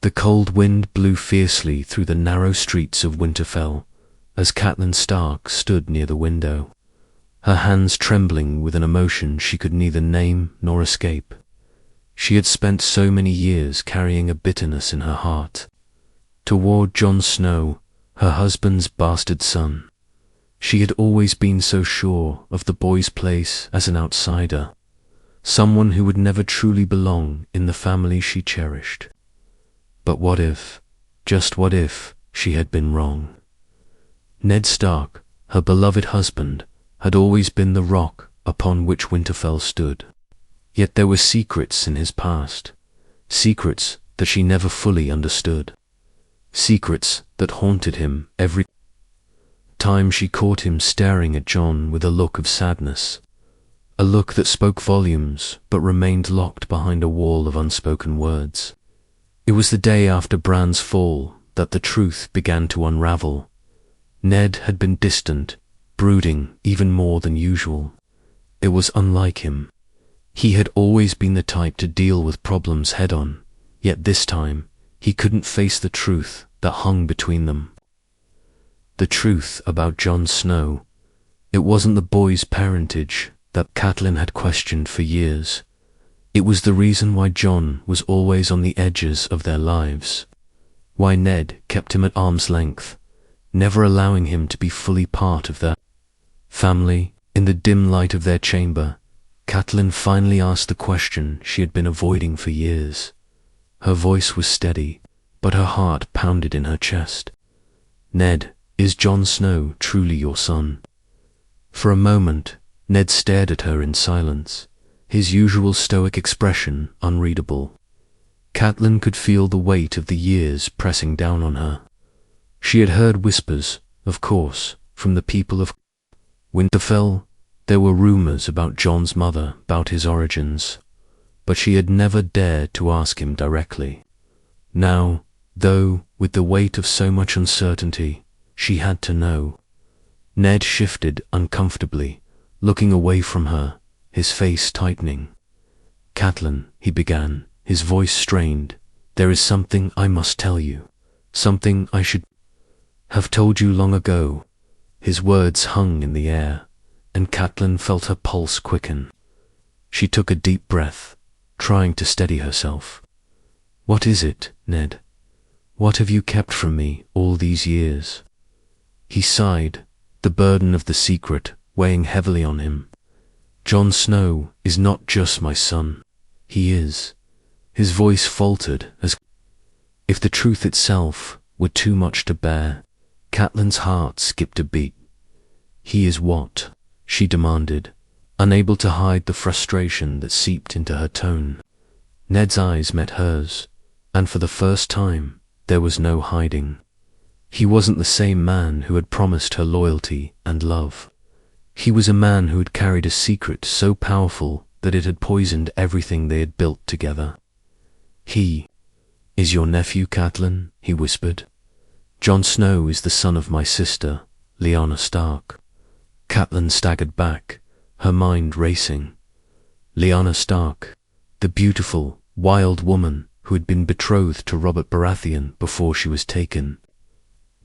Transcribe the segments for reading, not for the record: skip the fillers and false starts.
The cold wind blew fiercely through the narrow streets of Winterfell as Catelyn Stark stood near the window, her hands trembling with an emotion she could neither name nor escape. She had spent so many years carrying a bitterness in her heart toward Jon Snow, her husband's bastard son. She had always been so sure of the boy's place as an outsider, someone who would never truly belong in the family she cherished. But what if, just what if, she had been wrong? Ned Stark, her beloved husband, had always been the rock upon which Winterfell stood. Yet there were secrets in his past, secrets that she never fully understood, secrets that haunted him every time she caught him staring at Jon with a look of sadness, a look that spoke volumes but remained locked behind a wall of unspoken words. It was the day after Bran's fall that the truth began to unravel. Ned had been distant, brooding even more than usual. It was unlike him. He had always been the type to deal with problems head-on, yet this time he couldn't face the truth that hung between them. The truth about Jon Snow. It wasn't the boy's parentage that Catelyn had questioned for years. It was the reason why Jon was always on the edges of their lives, why Ned kept him at arm's length, never allowing him to be fully part of their family. In the dim light of their chamber, Catelyn finally asked the question she had been avoiding for years. Her voice was steady, but her heart pounded in her chest. "Ned, is Jon Snow truly your son?" For a moment, Ned stared at her in silence, his usual stoic expression unreadable. Catelyn could feel the weight of the years pressing down on her. She had heard whispers, of course, from the people of Winterfell. There were rumors about Jon's mother, about his origins, but she had never dared to ask him directly. Now, though, with the weight of so much uncertainty, she had to know. Ned shifted uncomfortably, looking away from her, his face tightening. "Catelyn," he began, his voice strained, "there is something I must tell you, something I should have told you long ago." His words hung in the air, and Catelyn felt her pulse quicken. She took a deep breath, trying to steady herself. "What is it, Ned? What have you kept from me all these years?" He sighed, the burden of the secret weighing heavily on him. "Jon Snow is not just my son. He is." His voice faltered as if the truth itself were too much to bear. Catelyn's heart skipped a beat. "He is what?" she demanded, unable to hide the frustration that seeped into her tone. Ned's eyes met hers, and for the first time, there was no hiding. He wasn't the same man who had promised her loyalty and love. He was a man who had carried a secret so powerful that it had poisoned everything they had built together. "He is your nephew, Catelyn," he whispered. "Jon Snow is the son of my sister, Lyanna Stark." Catelyn staggered back, her mind racing. Lyanna Stark, the beautiful, wild woman who had been betrothed to Robert Baratheon before she was taken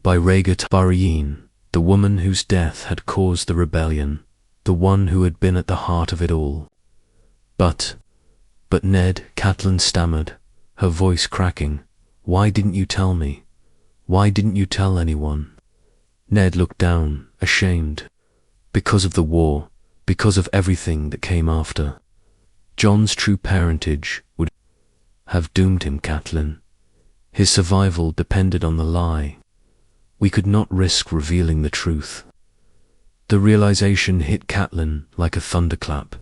by Rhaegar Targaryen, the woman whose death had caused the rebellion, the one who had been at the heart of it all. But Ned," Catelyn stammered, her voice cracking, "why didn't you tell me? Why didn't you tell anyone?" Ned looked down, ashamed. "Because of the war, because of everything that came after. Jon's true parentage would have doomed him, Catelyn. His survival depended on the lie. We could not risk revealing the truth." The realization hit Catelyn like a thunderclap.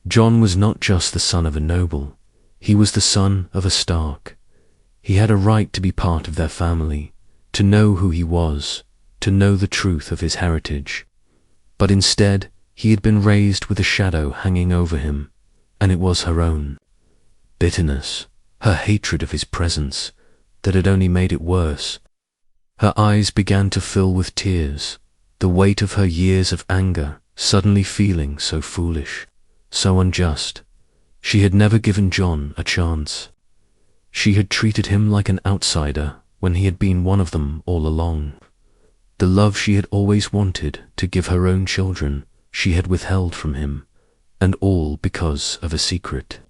Jon was not just the son of a noble, he was the son of a Stark. He had a right to be part of their family, to know who he was, to know the truth of his heritage. But instead, he had been raised with a shadow hanging over him, and it was her own bitterness, her hatred of his presence, that had only made it worse. Her eyes began to fill with tears, the weight of her years of anger suddenly feeling so foolish, so unjust. She had never given Jon a chance. She had treated him like an outsider when he had been one of them all along. The love she had always wanted to give her own children, she had withheld from him, and all because of a secret.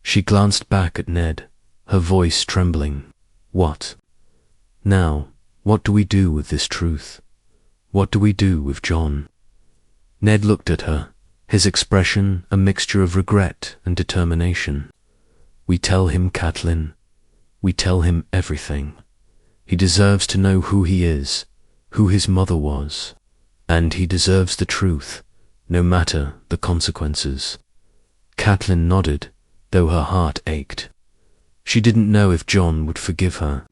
She glanced back at Ned, her voice trembling. What? Now, what do we do with this truth? What do we do with Jon? Ned looked at her, his expression a mixture of regret and determination. We tell him, Catelyn. We tell him everything. He deserves to know who he is, who his mother was, and he deserves the truth, no matter the consequences. Catelyn nodded, though her heart ached. She didn't know if Jon would forgive her,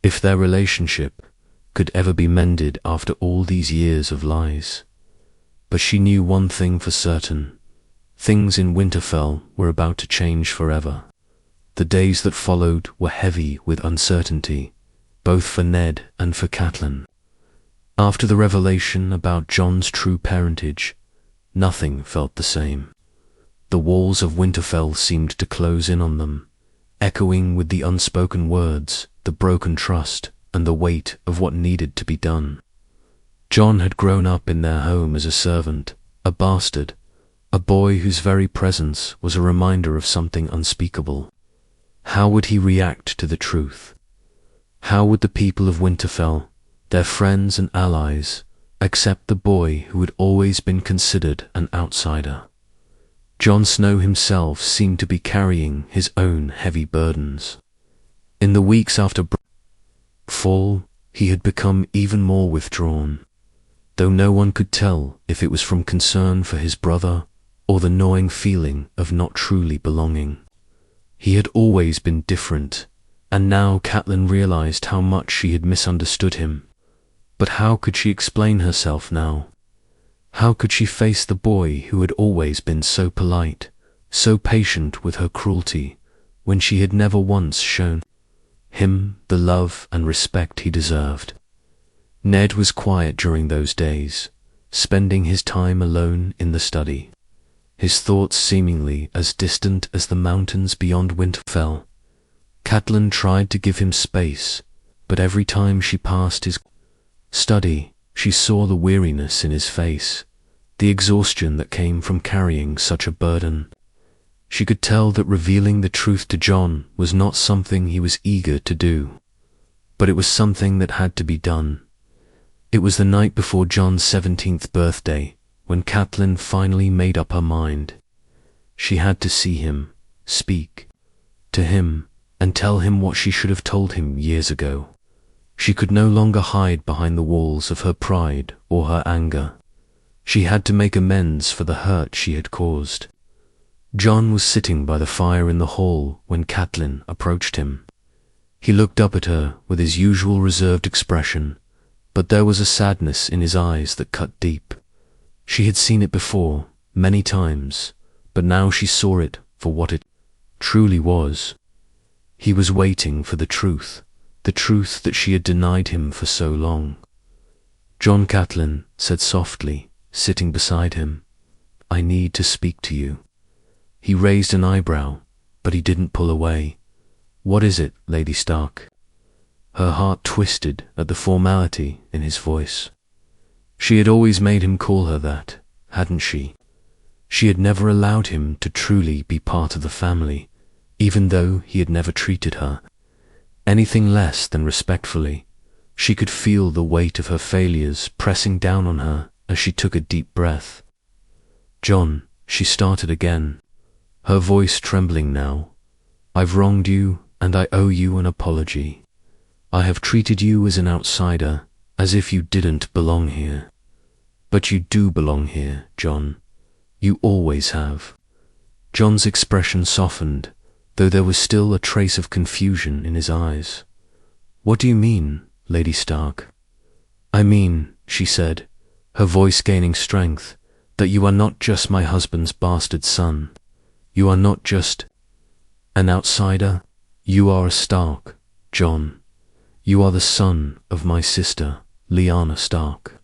if their relationship could ever be mended after all these years of lies. But she knew one thing for certain. Things in Winterfell were about to change forever. The days that followed were heavy with uncertainty, both for Ned and for Catelyn. After the revelation about Jon's true parentage, nothing felt the same. The walls of Winterfell seemed to close in on them, echoing with the unspoken words, the broken trust, and the weight of what needed to be done. Jon had grown up in their home as a servant, a bastard, a boy whose very presence was a reminder of something unspeakable. How would he react to the truth? How would the people of Winterfell, their friends and allies, accept the boy who had always been considered an outsider? Jon Snow himself seemed to be carrying his own heavy burdens. In the weeks after fall, he had become even more withdrawn, though no one could tell if it was from concern for his brother or the gnawing feeling of not truly belonging. He had always been different, and now Catelyn realized how much she had misunderstood him. But how could she explain herself now? How could she face the boy who had always been so polite, so patient with her cruelty, when she had never once shown him the love and respect he deserved? Ned was quiet during those days, spending his time alone in the study, his thoughts seemingly as distant as the mountains beyond Winterfell. Catelyn tried to give him space, but every time she passed his study, she saw the weariness in his face, the exhaustion that came from carrying such a burden. She could tell that revealing the truth to Jon was not something he was eager to do, but it was something that had to be done. It was the night before Jon's 17th birthday, when Catelyn finally made up her mind. She had to see him, speak to him, and tell him what she should have told him years ago. She could no longer hide behind the walls of her pride or her anger. She had to make amends for the hurt she had caused. Jon was sitting by the fire in the hall when Catelyn approached him. He looked up at her with his usual reserved expression, but there was a sadness in his eyes that cut deep. She had seen it before, many times, but now she saw it for what it truly was. He was waiting for the truth that she had denied him for so long. "Jon," Catelyn said softly, sitting beside him, "I need to speak to you." He raised an eyebrow, but he didn't pull away. "What is it, Lady Stark?" Her heart twisted at the formality in his voice. She had always made him call her that, hadn't she? She had never allowed him to truly be part of the family, even though he had never treated her anything less than respectfully. She could feel the weight of her failures pressing down on her as she took a deep breath. "Jon," she started again, her voice trembling now, "I've wronged you and I owe you an apology. I have treated you as an outsider, as if you didn't belong here. But you do belong here, Jon. You always have." Jon's expression softened, though there was still a trace of confusion in his eyes. "What do you mean, Lady Stark?" "I mean," she said, her voice gaining strength, "that you are not just my husband's bastard son. You are not just an outsider. You are a Stark, Jon. You are the son of my sister, Lyanna Stark."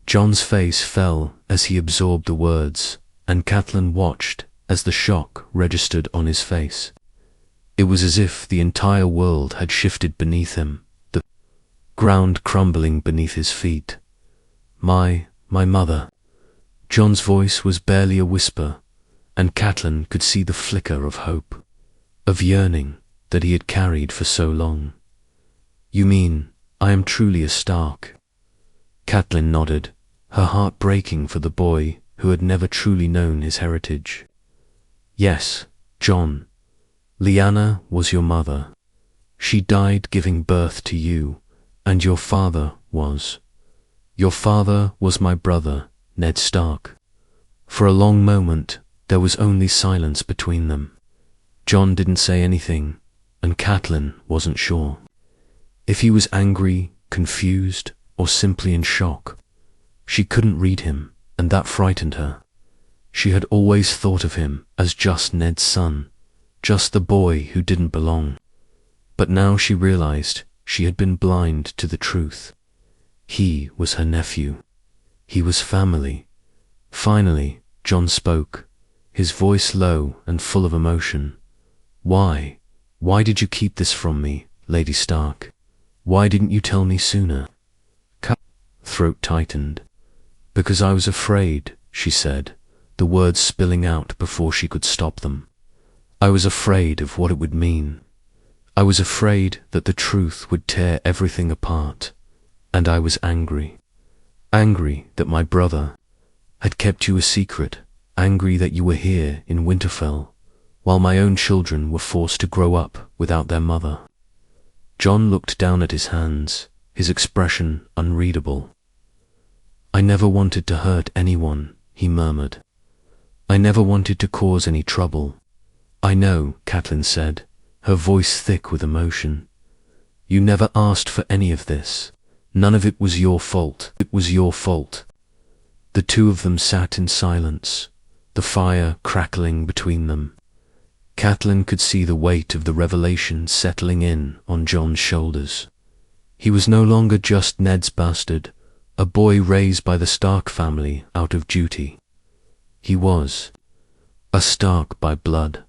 Jon's face fell as he absorbed the words, and Catelyn watched as the shock registered on his face. It was as if the entire world had shifted beneath him, the ground crumbling beneath his feet. My mother." Jon's voice was barely a whisper, and Catelyn could see the flicker of hope, of yearning that he had carried for so long. "You mean I am truly a Stark?" Catelyn nodded, her heart breaking for the boy who had never truly known his heritage. "Yes, Jon. Lyanna was your mother. She died giving birth to you, and your father was my brother, Ned Stark." For a long moment, there was only silence between them. Jon didn't say anything, and Catelyn wasn't sure. If he was angry, confused, or simply in shock. She couldn't read him, and that frightened her. She had always thought of him as just Ned's son, just the boy who didn't belong. But now she realized she had been blind to the truth. He was her nephew. He was family. Finally, Jon spoke, his voice low and full of emotion. Why did you keep this from me, Lady Stark? Why didn't you tell me sooner?" Throat tightened. "Because I was afraid," she said, the words spilling out before she could stop them. "I was afraid of what it would mean. I was afraid that the truth would tear everything apart, and I was angry. Angry that my brother had kept you a secret, angry that you were here in Winterfell, while my own children were forced to grow up without their mother." Jon looked down at his hands, his expression unreadable. "I never wanted to hurt anyone," he murmured. "I never wanted to cause any trouble." "I know," Catelyn said, her voice thick with emotion. "You never asked for any of this. None of it was your fault. It was your fault." The two of them sat in silence, the fire crackling between them. Catelyn could see the weight of the revelation settling in on Jon's shoulders. He was no longer just Ned's bastard, a boy raised by the Stark family out of duty. He was a Stark by blood.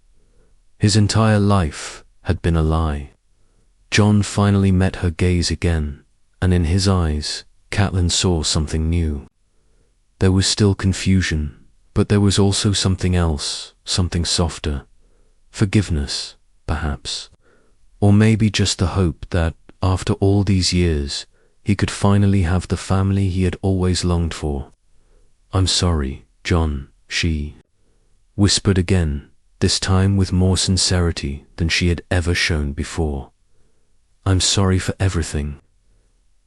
His entire life had been a lie. Jon finally met her gaze again, and in his eyes, Catelyn saw something new. There was still confusion, but there was also something else, something softer. Forgiveness, perhaps. Or maybe just the hope that, after all these years, he could finally have the family he had always longed for. "I'm sorry, Jon," she whispered again, this time with more sincerity than she had ever shown before. "I'm sorry for everything."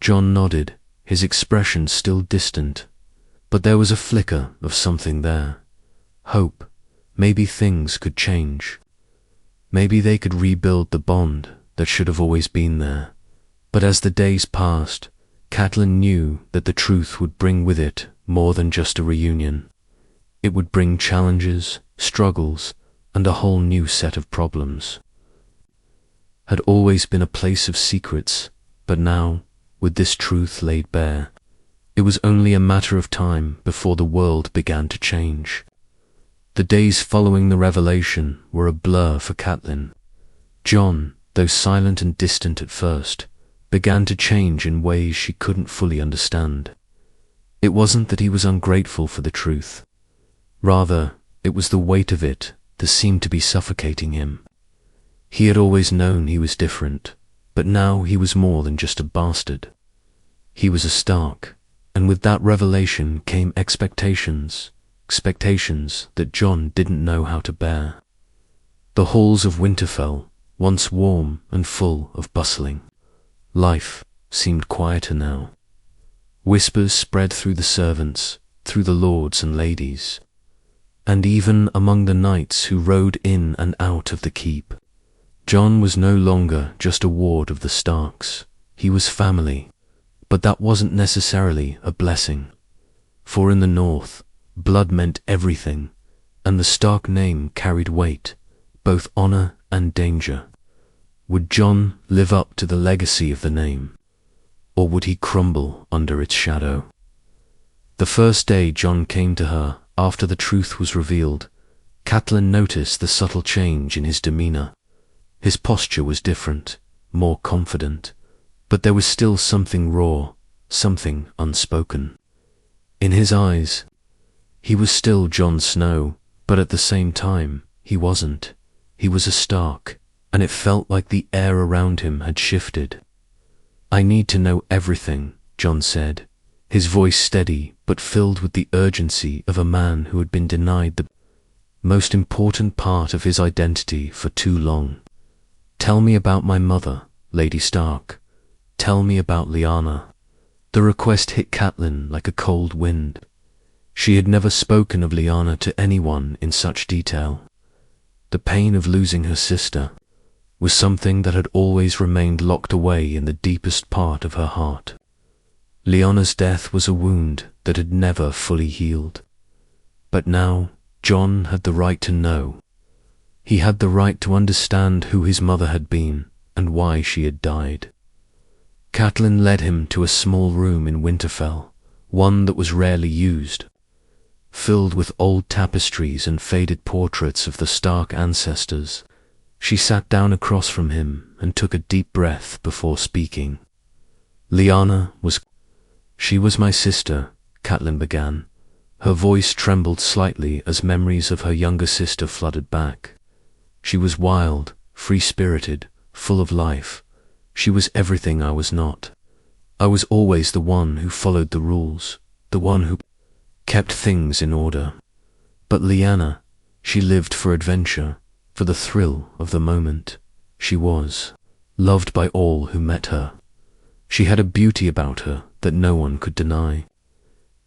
Jon nodded, his expression still distant, but there was a flicker of something there. Hope. Maybe things could change. Maybe they could rebuild the bond that should have always been there. But as the days passed, Catelyn knew that the truth would bring with it more than just a reunion. It would bring challenges, struggles, and a whole new set of problems. Had always been a place of secrets, but now, with this truth laid bare, it was only a matter of time before the world began to change. The days following the revelation were a blur for Catelyn. Jon, though silent and distant at first, began to change in ways she couldn't fully understand. It wasn't that he was ungrateful for the truth. Rather, it was the weight of it that seemed to be suffocating him. He had always known he was different, but now he was more than just a bastard. He was a Stark, and with that revelation came expectations that Jon didn't know how to bear. The halls of Winterfell, once warm and full of bustling life, seemed quieter now. Whispers spread through the servants, through the lords and ladies, and even among the knights who rode in and out of the keep. Jon was no longer just a ward of the Starks. He was family, but that wasn't necessarily a blessing. For in the north, blood meant everything, and the Stark name carried weight, both honor and danger. Would Jon live up to the legacy of the name, or would he crumble under its shadow? The first day Jon came to her after the truth was revealed, Catelyn noticed the subtle change in his demeanor. His posture was different, more confident, but there was still something raw, something unspoken. In his eyes, he was still Jon Snow, but at the same time, he wasn't. He was a Stark, and it felt like the air around him had shifted. "I need to know everything," Jon said, his voice steady but filled with the urgency of a man who had been denied the most important part of his identity for too long. "Tell me about my mother, Lady Stark. Tell me about Lyanna." The request hit Catelyn like a cold wind. She had never spoken of Lyanna to anyone in such detail. The pain of losing her sister was something that had always remained locked away in the deepest part of her heart. Lyanna's death was a wound that had never fully healed. But now, Jon had the right to know. He had the right to understand who his mother had been and why she had died. Catelyn led him to a small room in Winterfell, one that was rarely used. Filled with old tapestries and faded portraits of the Stark ancestors, she sat down across from him and took a deep breath before speaking. "Lyanna was... She was my sister," Catelyn began. Her voice trembled slightly as memories of her younger sister flooded back. "She was wild, free-spirited, full of life. She was everything I was not. I was always the one who followed the rules, the one who kept things in order. But Lyanna, she lived for adventure, for the thrill of the moment. She was loved by all who met her. She had a beauty about her that no one could deny."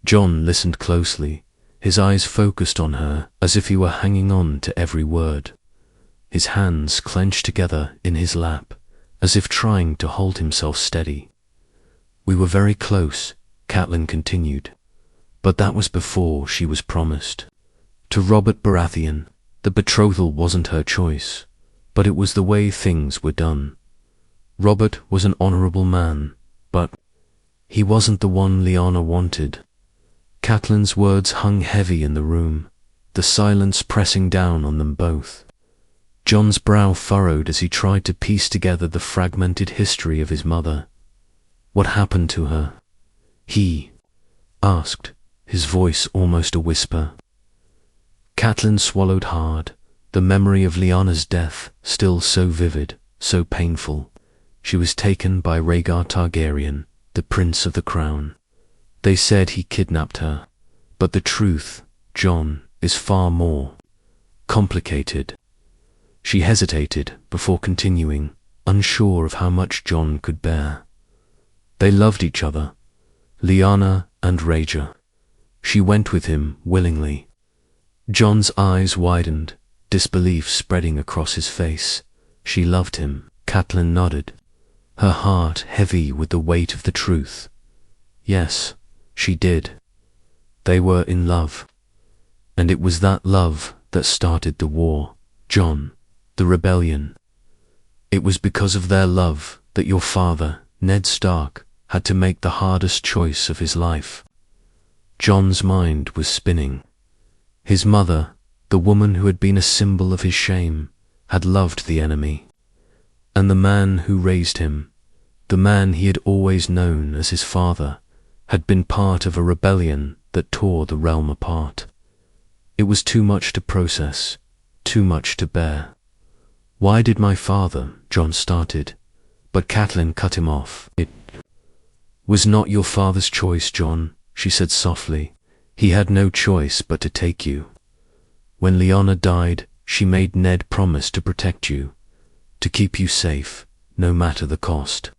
Jon listened closely, his eyes focused on her as if he were hanging on to every word. His hands clenched together in his lap, as if trying to hold himself steady. "We were very close," Catelyn continued, "but that was before she was promised. To Robert Baratheon, the betrothal wasn't her choice, but it was the way things were done. Robert was an honorable man, but he wasn't the one Lyanna wanted." Catelyn's words hung heavy in the room, the silence pressing down on them both. Jon's brow furrowed as he tried to piece together the fragmented history of his mother. "What happened to her?" he asked, his voice almost a whisper. Catelyn swallowed hard, the memory of Lyanna's death still so vivid, so painful. She was taken by Rhaegar Targaryen, the Prince of the Crown. They said he kidnapped her, but the truth, Jon, is far more complicated. She hesitated before continuing, unsure of how much Jon could bear. They loved each other, Lyanna and Rhaegar. She went with him willingly. Jon's eyes widened, disbelief spreading across his face. She loved him. Catelyn nodded, her heart heavy with the weight of the truth. Yes, she did. They were in love. And it was that love that started the war, Jon, the rebellion. It was because of their love that your father, Ned Stark, had to make the hardest choice of his life. Jon's mind was spinning. His mother, the woman who had been a symbol of his shame, had loved the enemy. And the man who raised him, the man he had always known as his father, had been part of a rebellion that tore the realm apart. It was too much to process, too much to bear. "Why did my father?" Jon started, but Catelyn cut him off. "It was not your father's choice, Jon," she said softly. "He had no choice but to take you. When Lyanna died, she made Ned promise to protect you, to keep you safe, no matter the cost.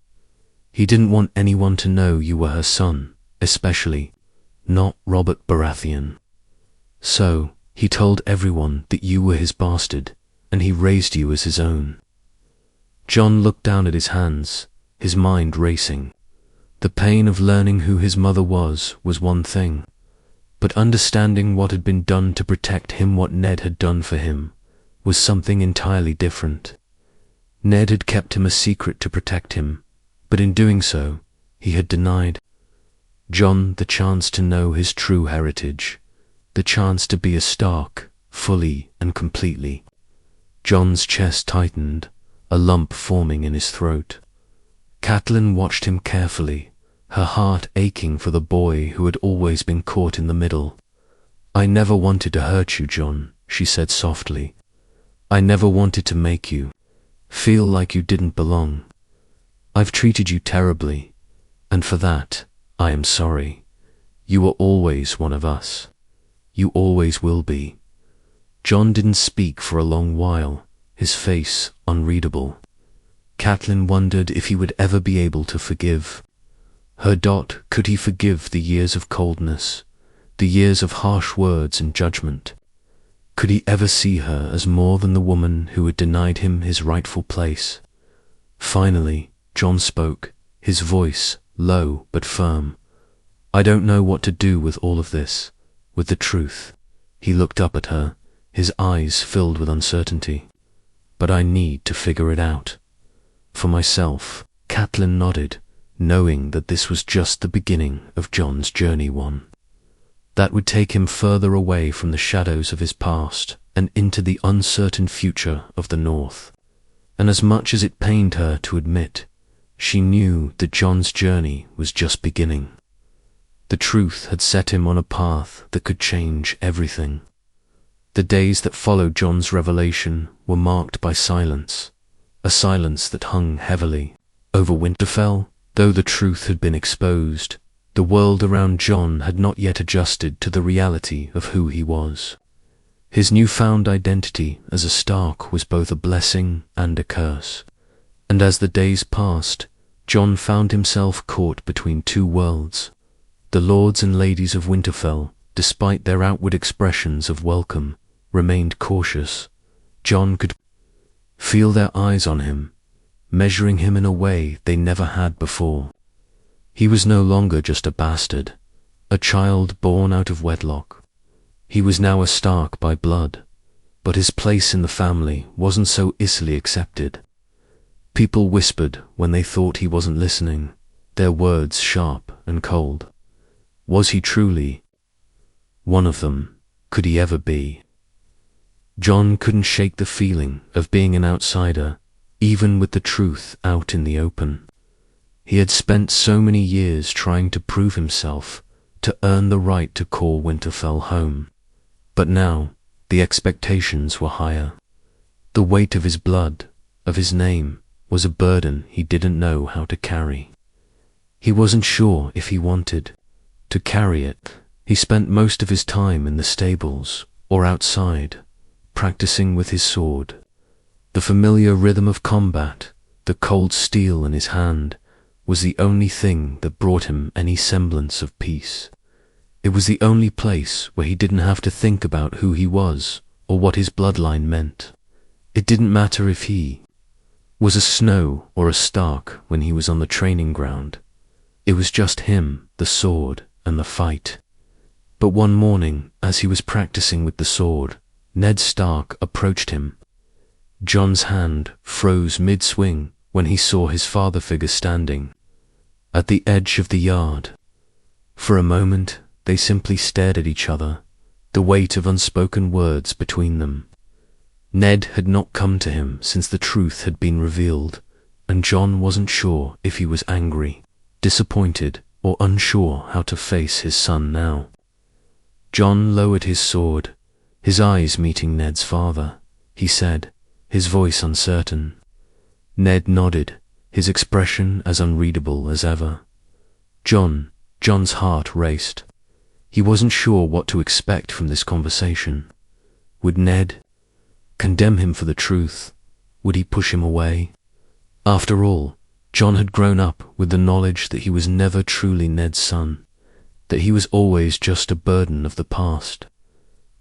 He didn't want anyone to know you were her son, especially not Robert Baratheon. So, he told everyone that you were his bastard, and he raised you as his own." Jon looked down at his hands, his mind racing. The pain of learning who his mother was one thing, but understanding what had been done to protect him, what Ned had done for him, was something entirely different. Ned had kept him a secret to protect him, but in doing so, he had denied Jon the chance to know his true heritage, the chance to be a Stark, fully and completely. Jon's chest tightened, a lump forming in his throat. Catelyn watched him carefully, her heart aching for the boy who had always been caught in the middle. "I never wanted to hurt you, Jon," she said softly. "I never wanted to make you feel like you didn't belong. I've treated you terribly, and for that, I am sorry. You were always one of us. You always will be." Jon didn't speak for a long while, his face unreadable. Catelyn wondered if he would ever be able to forgive. Could he forgive the years of coldness, the years of harsh words and judgment? Could he ever see her as more than the woman who had denied him his rightful place? Finally, Jon spoke, his voice low but firm. "I don't know what to do with all of this, with the truth." He looked up at her, his eyes filled with uncertainty. "But I need to figure it out. For myself." Catelyn nodded, knowing that this was just the beginning of Jon's journey, one that would take him further away from the shadows of his past and into the uncertain future of the North. And as much as it pained her to admit, she knew that Jon's journey was just beginning. The truth had set him on a path that could change everything. The days that followed Jon's revelation were marked by silence, a silence that hung heavily over Winterfell. Though the truth had been exposed, the world around Jon had not yet adjusted to the reality of who he was. His newfound identity as a Stark was both a blessing and a curse, and as the days passed, Jon found himself caught between two worlds. The lords and ladies of Winterfell, despite their outward expressions of welcome, remained cautious. Jon could feel their eyes on him, measuring him in a way they never had before. He was no longer just a bastard, a child born out of wedlock. He was now a Stark by blood, but his place in the family wasn't so easily accepted. People whispered when they thought he wasn't listening, their words sharp and cold. Was he truly one of them? Could he ever be? Jon couldn't shake the feeling of being an outsider, even with the truth out in the open. He had spent so many years trying to prove himself, to earn the right to call Winterfell home. But now, the expectations were higher. The weight of his blood, of his name, was a burden he didn't know how to carry. He wasn't sure if he wanted to carry it. He spent most of his time in the stables or outside, practicing with his sword. The familiar rhythm of combat, the cold steel in his hand, was the only thing that brought him any semblance of peace. It was the only place where he didn't have to think about who he was or what his bloodline meant. It didn't matter if he was a Snow or a Stark when he was on the training ground. It was just him, the sword, and the fight. But one morning, as he was practicing with the sword, Ned Stark approached him. Jon's hand froze mid-swing when he saw his father figure standing at the edge of the yard. For a moment, they simply stared at each other, the weight of unspoken words between them. Ned had not come to him since the truth had been revealed, and Jon wasn't sure if he was angry, disappointed, or unsure how to face his son now. Jon lowered his sword, his eyes meeting Ned's father. He said, his voice uncertain. Ned nodded, his expression as unreadable as ever. Jon's heart raced. He wasn't sure what to expect from this conversation. Would Ned condemn him for the truth? Would he push him away? After all, Jon had grown up with the knowledge that he was never truly Ned's son, that he was always just a burden of the past.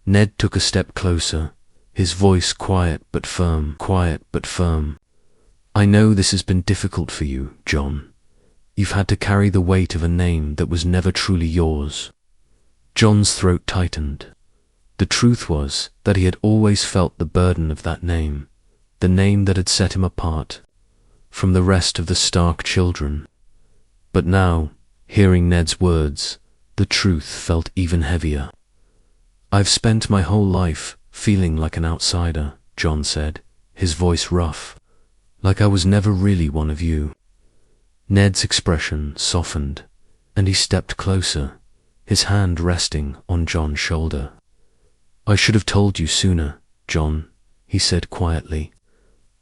Ned took a step closer, his voice quiet but firm. "I know this has been difficult for you, Jon. You've had to carry the weight of a name that was never truly yours." Jon's throat tightened. The truth was that he had always felt the burden of that name, the name that had set him apart from the rest of the Stark children. But now, hearing Ned's words, the truth felt even heavier. "I've spent my whole life feeling like an outsider," Jon said, his voice rough, like I was never really one of you." Ned's expression softened, and he stepped closer, his hand resting on Jon's shoulder. "I should have told you sooner, Jon," he said quietly.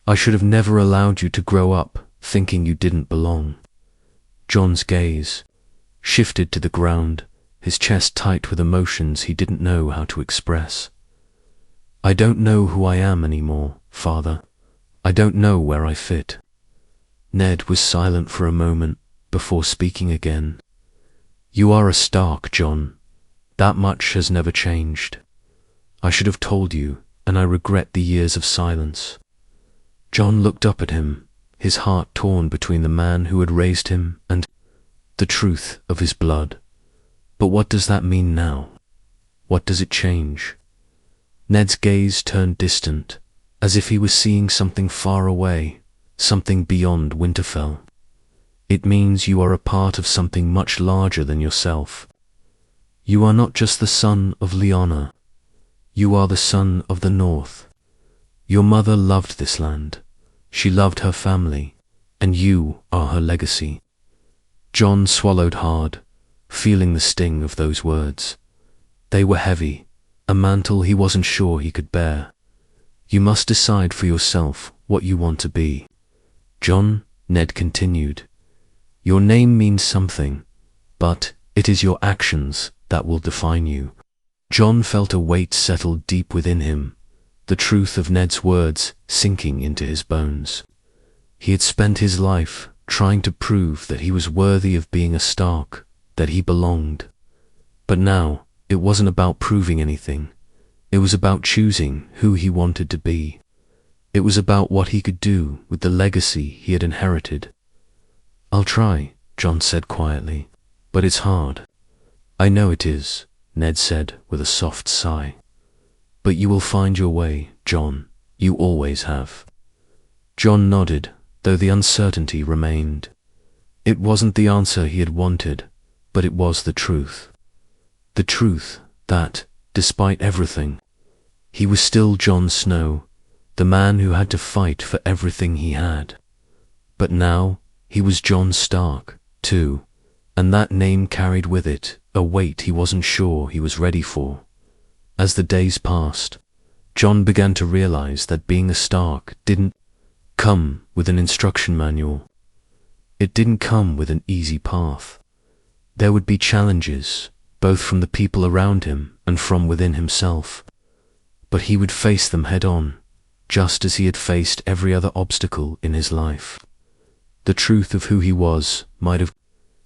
"I should have never allowed you to grow up thinking you didn't belong." Jon's gaze shifted to the ground, his chest tight with emotions he didn't know how to express. "I don't know who I am anymore, Father. I don't know where I fit." Ned was silent for a moment before speaking again. "You are a Stark, Jon. That much has never changed. I should have told you, and I regret the years of silence." Jon looked up at him, his heart torn between the man who had raised him and the truth of his blood. "But what does that mean now? What does it change?" Ned's gaze turned distant, as if he was seeing something far away, something beyond Winterfell. "It means you are a part of something much larger than yourself. You are not just the son of Lyanna. You are the son of the North. Your mother loved this land. She loved her family, and you are her legacy." Jon swallowed hard, feeling the sting of those words. They were heavy, a mantle he wasn't sure he could bear. "You must decide for yourself what you want to be. Jon," Ned continued, "your name means something, but it is your actions that will define you." Jon felt a weight settle deep within him, the truth of Ned's words sinking into his bones. He had spent his life trying to prove that he was worthy of being a Stark, that he belonged. But now, it wasn't about proving anything. It was about choosing who he wanted to be. It was about what he could do with the legacy he had inherited. "I'll try," Jon said quietly, "but it's hard." "I know it is," Ned said with a soft sigh. "But you will find your way, Jon. You always have." Jon nodded, though the uncertainty remained. It wasn't the answer he had wanted, but it was the truth. The truth that, despite everything, he was still Jon Snow, the man who had to fight for everything he had. But now he was Jon Stark, too, and that name carried with it a weight he wasn't sure he was ready for. As the days passed, Jon began to realize that being a Stark didn't come with an instruction manual. It didn't come with an easy path. There would be challenges, both from the people around him and from within himself. But he would face them head on, just as he had faced every other obstacle in his life. The truth of who he was might have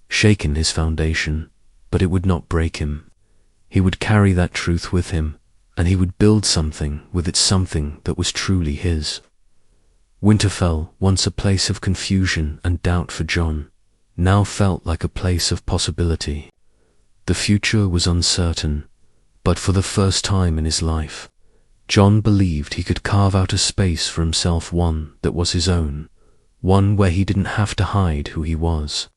shaken his foundation, but it would not break him. He would carry that truth with him, and he would build something with it, something that was truly his. Winterfell, once a place of confusion and doubt for Jon, now felt like a place of possibility. The future was uncertain, but for the first time in his life, Jon believed he could carve out a space for himself, one that was his own, one where he didn't have to hide who he was.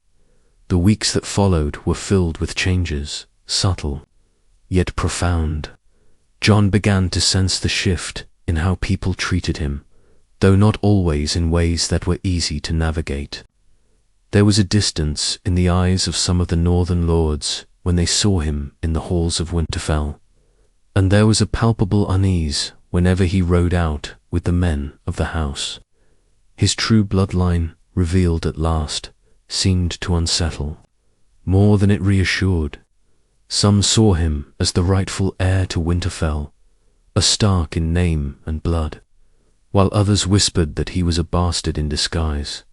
The weeks that followed were filled with changes, subtle, yet profound. Jon began to sense the shift in how people treated him, though not always in ways that were easy to navigate. There was a distance in the eyes of some of the northern lords when they saw him in the halls of Winterfell, and there was a palpable unease whenever he rode out with the men of the house. His true bloodline, revealed at last, seemed to unsettle, more than it reassured. Some saw him as the rightful heir to Winterfell, a Stark in name and blood, while others whispered that he was a bastard in disguise,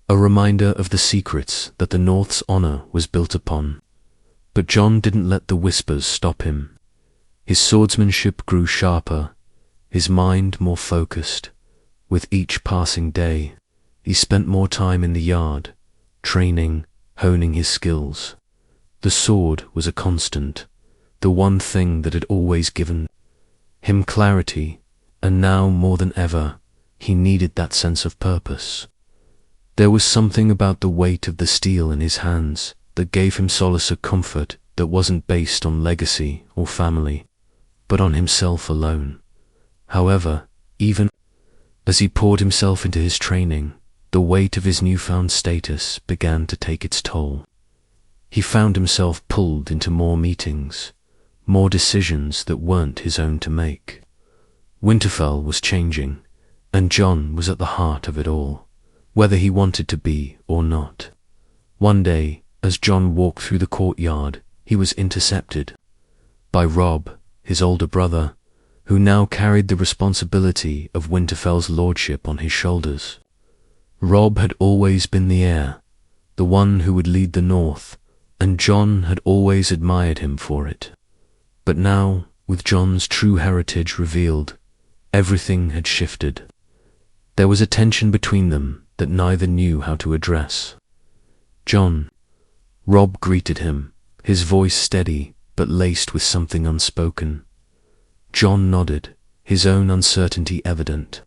a reminder of the secrets that the North's honor was built upon. But Jon didn't let the whispers stop him. His swordsmanship grew sharper, his mind more focused. With each passing day, he spent more time in the yard, training, honing his skills. The sword was a constant, the one thing that had always given him clarity, and now more than ever, he needed that sense of purpose. There was something about the weight of the steel in his hands that gave him solace, a comfort that wasn't based on legacy or family, but on himself alone. However, even as he poured himself into his training, The weight of his newfound status began to take its toll. He found himself pulled into more meetings, more decisions that weren't his own to make. Winterfell was changing, and Jon was at the heart of it all, whether he wanted to be or not. One day, as Jon walked through the courtyard, he was intercepted by Robb, his older brother, who now carried the responsibility of Winterfell's lordship on his shoulders. Robb had always been the heir, the one who would lead the North, and Jon had always admired him for it. But now, with Jon's true heritage revealed, everything had shifted. There was a tension between them that neither knew how to address. "Jon," Robb greeted him, his voice steady but laced with something unspoken. Jon nodded, his own uncertainty evident.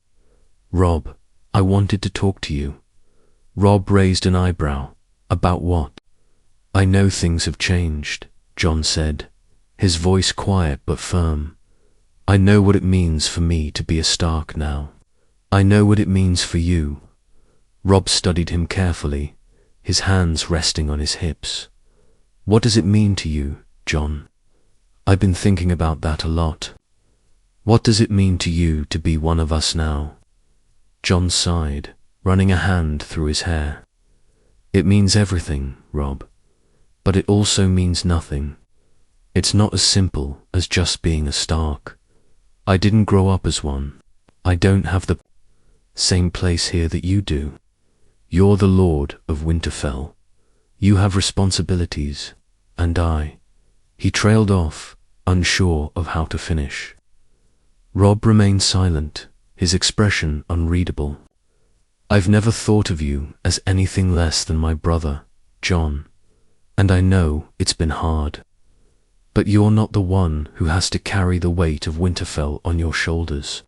"Robb, I wanted to talk to you." Robb raised an eyebrow. "About what?" "I know things have changed," Jon said, his voice quiet but firm. "I know what it means for me to be a Stark now. I know what it means for you." Robb studied him carefully, his hands resting on his hips. "What does it mean to you, Jon?" "I've been thinking about that a lot." "What does it mean to you to be one of us now?" Jon sighed, running a hand through his hair. "It means everything, Robb. But it also means nothing. It's not as simple as just being a Stark. I didn't grow up as one. I don't have the same place here that you do. You're the Lord of Winterfell. You have responsibilities, and I." He trailed off, unsure of how to finish. Robb remained silent, his expression unreadable. "I've never thought of you as anything less than my brother, Jon, and I know it's been hard. But you're not the one who has to carry the weight of Winterfell on your shoulders."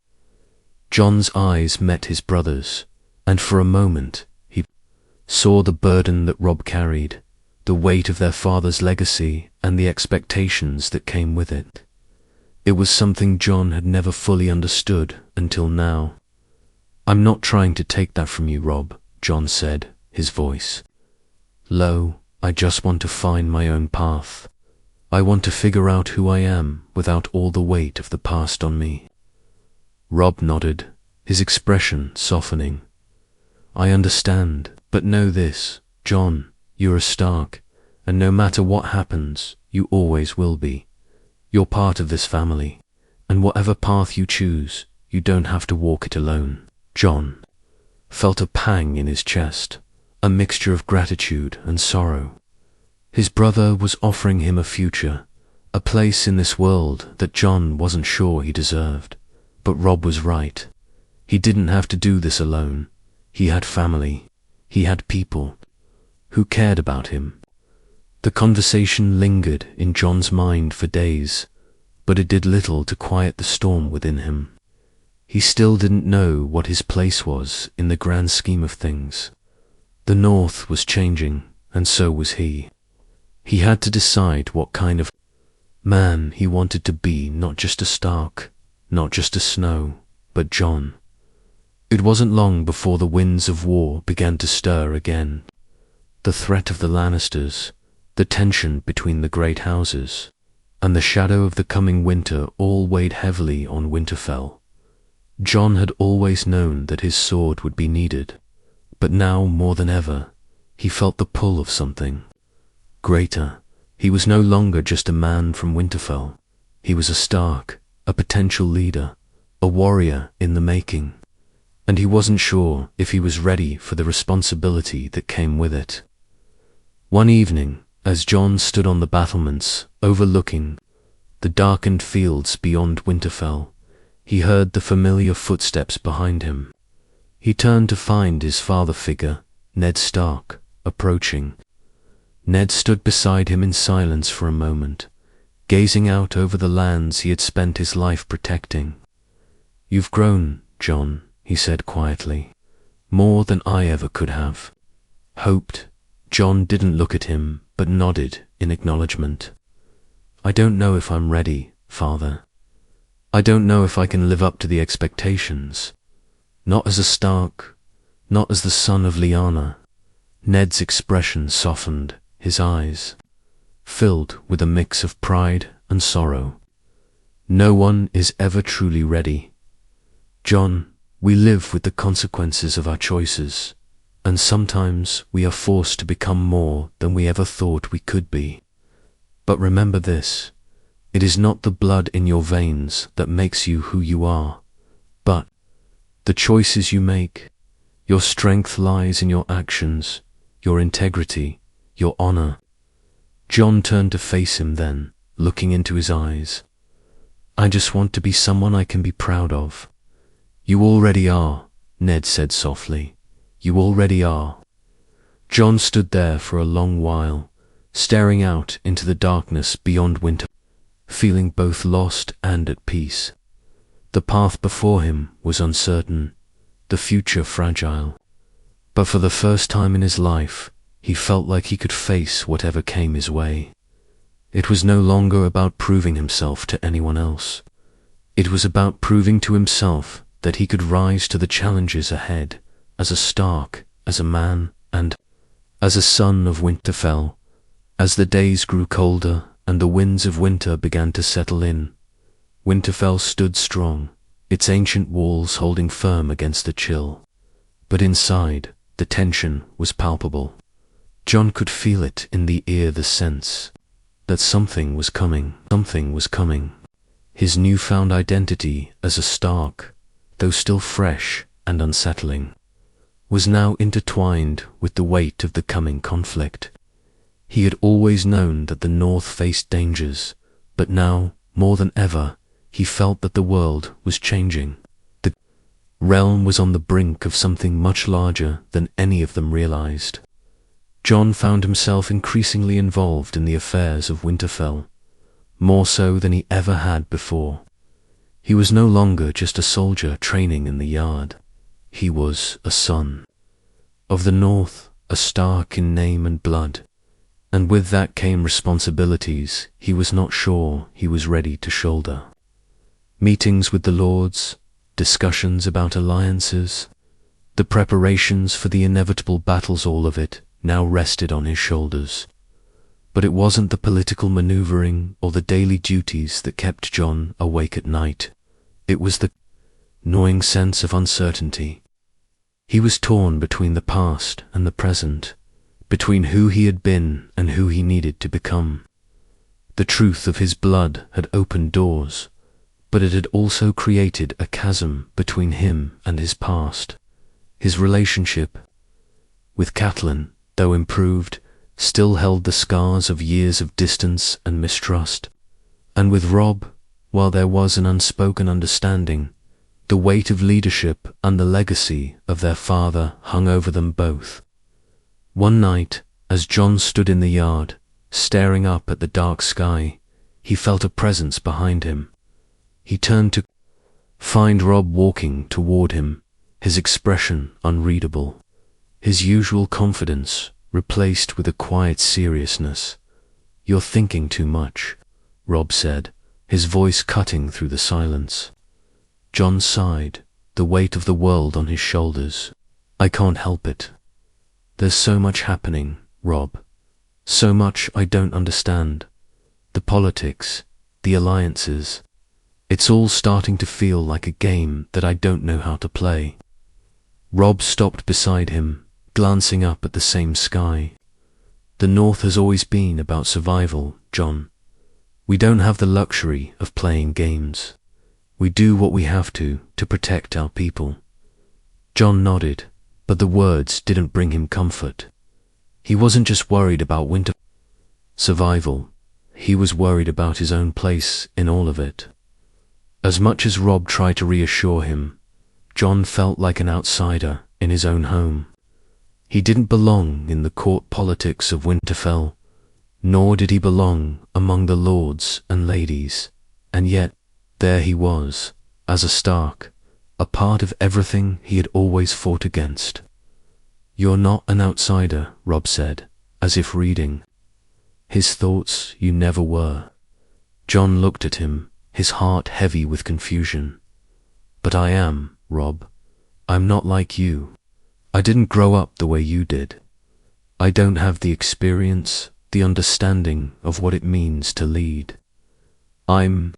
Jon's eyes met his brother's, and for a moment he saw the burden that Robb carried, the weight of their father's legacy and the expectations that came with it. It was something Jon had never fully understood until now. "I'm not trying to take that from you, Robb," Jon said, his voice low. "I just want to find my own path. I want to figure out who I am without all the weight of the past on me." Robb nodded, his expression softening. "I understand, but know this, Jon, you're a Stark, and no matter what happens, you always will be. You're part of this family, and whatever path you choose, you don't have to walk it alone." Jon felt a pang in his chest, a mixture of gratitude and sorrow. His brother was offering him a future, a place in this world that Jon wasn't sure he deserved. But Robb was right. He didn't have to do this alone. He had family. He had people who cared about him. The conversation lingered in Jon's mind for days, but it did little to quiet the storm within him. He still didn't know what his place was in the grand scheme of things. The North was changing, and so was he. He had to decide what kind of man he wanted to be, not just a Stark, not just a Snow, but Jon. It wasn't long before the winds of war began to stir again. The threat of the Lannisters, the tension between the great houses, and the shadow of the coming winter all weighed heavily on Winterfell. Jon had always known that his sword would be needed, but now more than ever, he felt the pull of something greater. He was no longer just a man from Winterfell. He was a Stark, a potential leader, a warrior in the making, and he wasn't sure if he was ready for the responsibility that came with it. One evening, as Jon stood on the battlements overlooking the darkened fields beyond Winterfell, he heard the familiar footsteps behind him. He turned to find his father figure, Ned Stark, approaching. Ned stood beside him in silence for a moment, gazing out over the lands he had spent his life protecting. "You've grown, Jon," he said quietly, "more than I ever could have hoped." Jon didn't look at him, but nodded in acknowledgement. "I don't know if I'm ready, Father. I don't know if I can live up to the expectations. Not as a Stark, not as the son of Lyanna. Ned's expression softened, his eyes filled with a mix of pride and sorrow. No one is ever truly ready. Jon, we live with the consequences of our choices, and sometimes we are forced to become more than we ever thought we could be. But remember this, it is not the blood in your veins that makes you who you are, but the choices you make. Your strength lies in your actions, your integrity, your honor. Jon turned to face him then, looking into his eyes. I just want to be someone I can be proud of. You already are, Ned said softly. You already are. Jon stood there for a long while, staring out into the darkness beyond winter, feeling both lost and at peace. The path before him was uncertain, the future fragile. But for the first time in his life, he felt like he could face whatever came his way. It was no longer about proving himself to anyone else. It was about proving to himself that he could rise to the challenges ahead, as a Stark, as a man, and as a son of Winterfell. As the days grew colder and the winds of winter began to settle in, Winterfell stood strong, its ancient walls holding firm against the chill. But inside, the tension was palpable. Jon could feel it in the air, the sense that something was coming. Something was coming. His newfound identity as a Stark, though still fresh and unsettling, was now intertwined with the weight of the coming conflict. He had always known that the North faced dangers, but now, more than ever, he felt that the world was changing. The realm was on the brink of something much larger than any of them realized. Jon found himself increasingly involved in the affairs of Winterfell, more so than he ever had before. He was no longer just a soldier training in the yard. He was a son of the North, a Stark in name and blood, and with that came responsibilities he was not sure he was ready to shoulder. Meetings with the lords, discussions about alliances, the preparations for the inevitable battles, all of it now rested on his shoulders. But it wasn't the political maneuvering or the daily duties that kept Jon awake at night. It was the gnawing sense of uncertainty. He was torn between the past and the present, between who he had been and who he needed to become. The truth of his blood had opened doors, but it had also created a chasm between him and his past. His relationship with Catelyn, though improved, still held the scars of years of distance and mistrust. And with Robb, while there was an unspoken understanding, the weight of leadership and the legacy of their father hung over them both. One night, as Jon stood in the yard, staring up at the dark sky, he felt a presence behind him. He turned to find Robb walking toward him, his expression unreadable, his usual confidence replaced with a quiet seriousness. "You're thinking too much," Robb said, his voice cutting through the silence. Jon sighed, the weight of the world on his shoulders. "I can't help it. There's so much happening, Robb. So much I don't understand. The politics, the alliances. It's all starting to feel like a game that I don't know how to play." Robb stopped beside him, glancing up at the same sky. "The North has always been about survival, Jon. We don't have the luxury of playing games. We do what we have to protect our people." Jon nodded, but the words didn't bring him comfort. He wasn't just worried about winter survival, he was worried about his own place in all of it. As much as Robb tried to reassure him, Jon felt like an outsider in his own home. He didn't belong in the court politics of Winterfell, nor did he belong among the lords and ladies, and yet there he was, as a Stark, a part of everything he had always fought against. "You're not an outsider," Robb said, as if reading his thoughts. "You never were." Jon looked at him, his heart heavy with confusion. "But I am, Robb. I'm not like you. I didn't grow up the way you did. I don't have the experience, the understanding of what it means to lead. I'm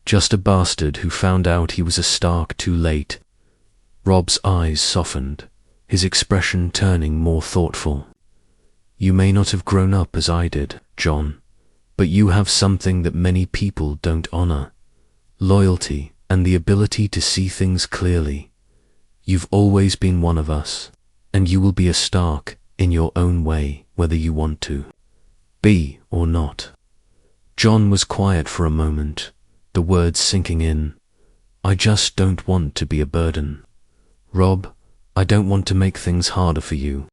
just a bastard who found out he was a Stark too late." Robb's eyes softened, his expression turning more thoughtful. "You may not have grown up as I did, Jon, but you have something that many people don't honor: loyalty and the ability to see things clearly. You've always been one of us, and you will be a Stark in your own way, whether you want to be or not." Jon was quiet for a moment, the words sinking in. "I just don't want to be a burden. Robb, I don't want to make things harder for you."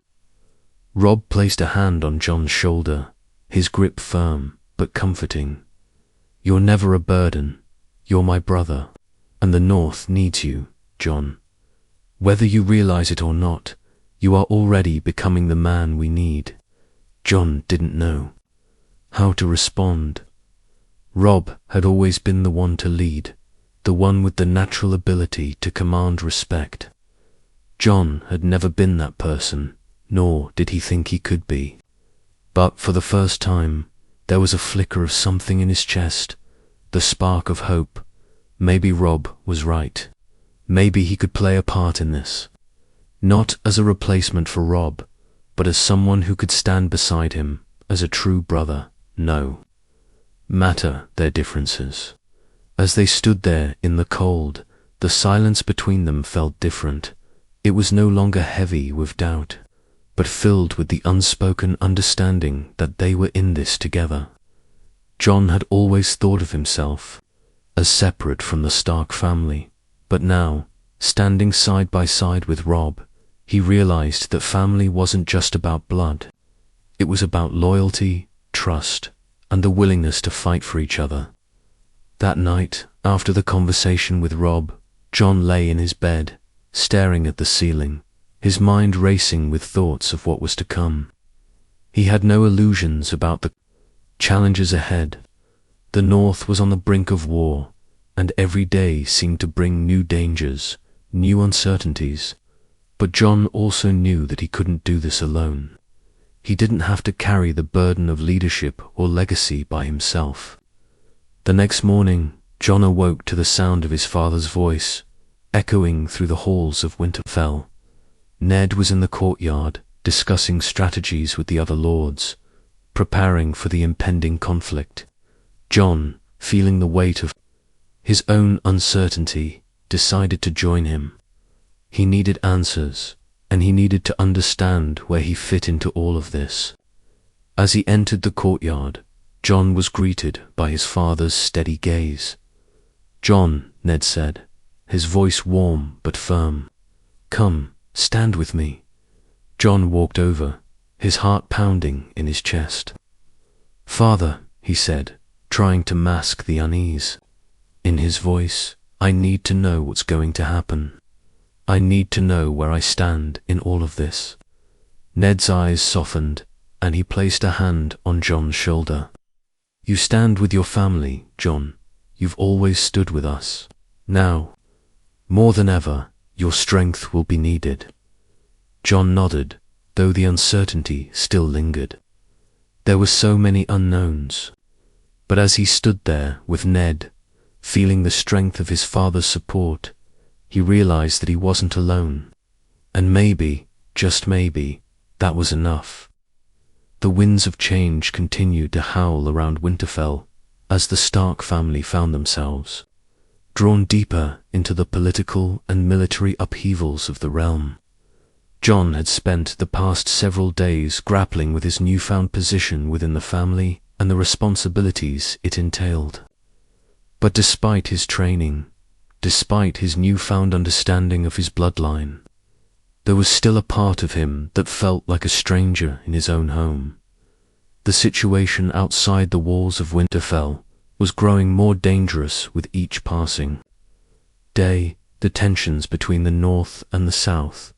Robb placed a hand on Jon's shoulder, his grip firm but comforting. "You're never a burden. You're my brother, and the North needs you, Jon. Whether you realize it or not, you are already becoming the man we need." Jon didn't know how to respond. Robb had always been the one to lead, the one with the natural ability to command respect. Jon had never been that person, nor did he think he could be. But for the first time, there was a flicker of something in his chest, the spark of hope. Maybe Robb was right. Maybe he could play a part in this. Not as a replacement for Robb, but as someone who could stand beside him, as a true brother. No matter their differences. As they stood there in the cold, the silence between them felt different. It was no longer heavy with doubt, but filled with the unspoken understanding that they were in this together. Jon had always thought of himself as separate from the Stark family, but now, standing side by side with Robb, he realized that family wasn't just about blood. It was about loyalty, trust, and the willingness to fight for each other. That night, after the conversation with Robb, Jon lay in his bed, staring at the ceiling, his mind racing with thoughts of what was to come. He had no illusions about the challenges ahead. The North was on the brink of war, and every day seemed to bring new dangers, new uncertainties. But Jon also knew that he couldn't do this alone. He didn't have to carry the burden of leadership or legacy by himself. The next morning, Jon awoke to the sound of his father's voice, echoing through the halls of Winterfell. Ned was in the courtyard, discussing strategies with the other lords, preparing for the impending conflict. Jon, feeling the weight of his own uncertainty, decided to join him. He needed answers, and he needed to understand where he fit into all of this. As he entered the courtyard, Jon was greeted by his father's steady gaze. "Jon," Ned said, his voice warm but firm. "Come, stand with me." Jon walked over, his heart pounding in his chest. "Father," he said, trying to mask the unease in his voice, "I need to know what's going to happen. I need to know where I stand in all of this." Ned's eyes softened, and he placed a hand on Jon's shoulder. "You stand with your family, Jon. You've always stood with us. Now, more than ever, your strength will be needed." Jon nodded, though the uncertainty still lingered. There were so many unknowns. But as he stood there with Ned, feeling the strength of his father's support, he realized that he wasn't alone. And maybe, just maybe, that was enough. The winds of change continued to howl around Winterfell as the Stark family found themselves drawn deeper into the political and military upheavals of the realm. Jon had spent the past several days grappling with his newfound position within the family and the responsibilities it entailed. But despite his training, despite his newfound understanding of his bloodline, there was still a part of him that felt like a stranger in his own home. The situation outside the walls of Winterfell was growing more dangerous with each passing day. The tensions between the North and the South,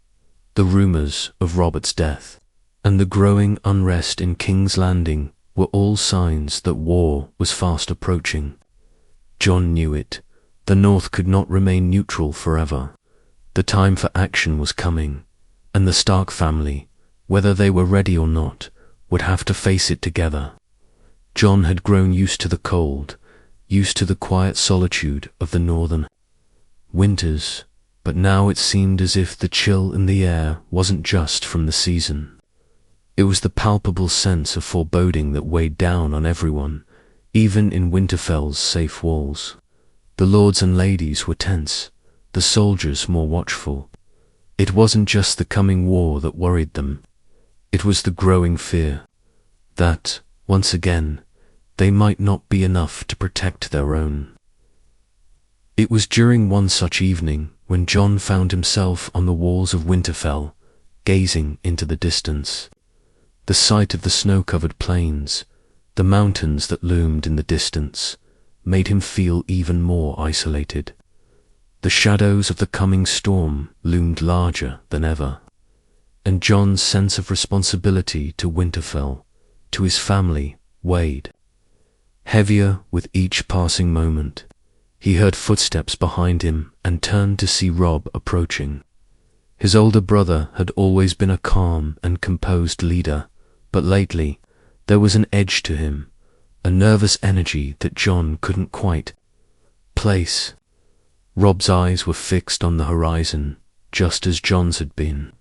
the rumors of Robert's death, and the growing unrest in King's Landing were all signs that war was fast approaching. Jon knew it. The North could not remain neutral forever. The time for action was coming, and the Stark family, whether they were ready or not, would have to face it together. Jon had grown used to the cold, used to the quiet solitude of the northern winters, but now it seemed as if the chill in the air wasn't just from the season. It was the palpable sense of foreboding that weighed down on everyone, even in Winterfell's safe walls. The lords and ladies were tense, the soldiers more watchful. It wasn't just the coming war that worried them. It was the growing fear that, once again, they might not be enough to protect their own. It was during one such evening when Jon found himself on the walls of Winterfell, gazing into the distance. The sight of the snow-covered plains, the mountains that loomed in the distance, made him feel even more isolated. The shadows of the coming storm loomed larger than ever, and Jon's sense of responsibility to Winterfell, to his family, weighed heavier with each passing moment. He heard footsteps behind him and turned to see Robb approaching. His older brother had always been a calm and composed leader, but lately there was an edge to him, a nervous energy that Jon couldn't quite place. Robb's eyes were fixed on the horizon, just as Jon's had been.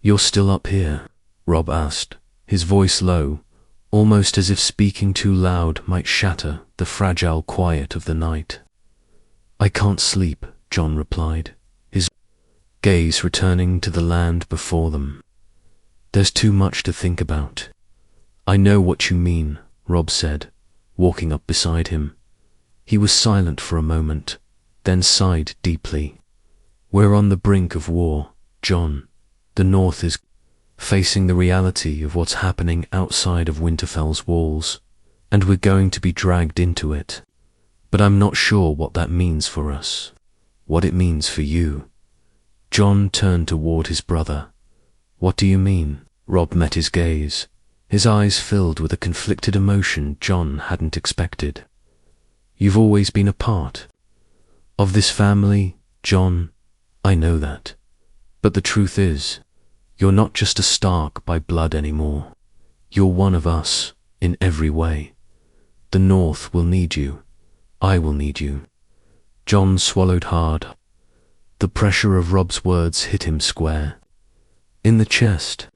"You're still up here?" Robb asked, his voice low, almost as if speaking too loud might shatter the fragile quiet of the night. "I can't sleep," Jon replied, his gaze returning to the land before them. "There's too much to think about." "I know what you mean," Robb said, walking up beside him. He was silent for a moment, then sighed deeply. "We're on the brink of war, Jon. The North is facing the reality of what's happening outside of Winterfell's walls, and we're going to be dragged into it. But I'm not sure what that means for us, what it means for you." Jon turned toward his brother. "What do you mean?" Robb met his gaze, his eyes filled with a conflicted emotion Jon hadn't expected. "You've always been a part of this family, Jon. I know that. But the truth is, you're not just a Stark by blood anymore. You're one of us, in every way. The North will need you. I will need you." Jon swallowed hard. The pressure of Robb's words hit him square in the chest.